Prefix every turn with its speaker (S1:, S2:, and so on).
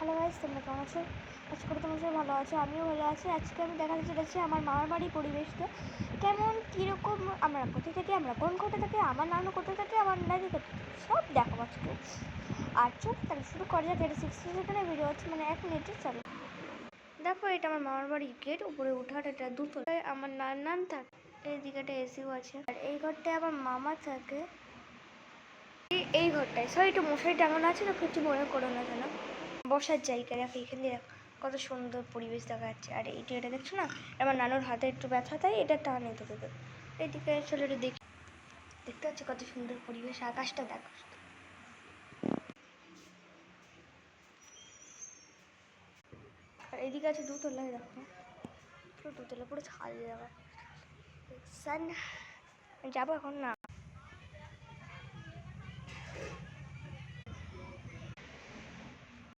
S1: Hello guys, তোমরা কেমন আছো? আজকে করে তোমরা সবাই ভালো আছো, আমিও ভালো আছি। আজকে আমি দেখাতে চলেছি আমার মামার বাড়ির পরিবেশটা কেমন, কীরকম, আমরা কোথায় থাকি, আমরা কোন কোথায় থাকি, আমার নানু কোথায় থাকে, আমার দাদি কোথায় থাকে, সব দেখাবো আজকে। আর চল তাহলে শুরু করা যাক। এটা 60 সেকেন্ডের ভিডিও হচ্ছে, মানে 1 মিনিটে। চলো দেখো, এটা আমার মামার বাড়ির গেট, উপরে ওঠার, এটা দুতলায় আমার নান থাকে। এইদিকে একটা এসিও আছে, আর এই ঘরটায় আমার মামা থাকে। এই ঘরটায় সরি একটু মশারি টাঙানো আছে না, কিছু মনে করো না যেন। বসার জায়গা দেখো, এখান দিয়ে কত সুন্দর পরিবেশ দেখা যাচ্ছে। আর এইটা এটা দেখছো না, আমার নানুর হাতে একটু ব্যথা, তাই এটা টানে তোকে। এইদিকে চলে একটু দেখি, দেখতে পাচ্ছি কত সুন্দর পরিবেশ। আকাশটা দেখো, আর এইদিকে আছে দুতলায়, দেখো পুরো দুতলা, পুরো ছাদ জায়গা। যাবো এখন না,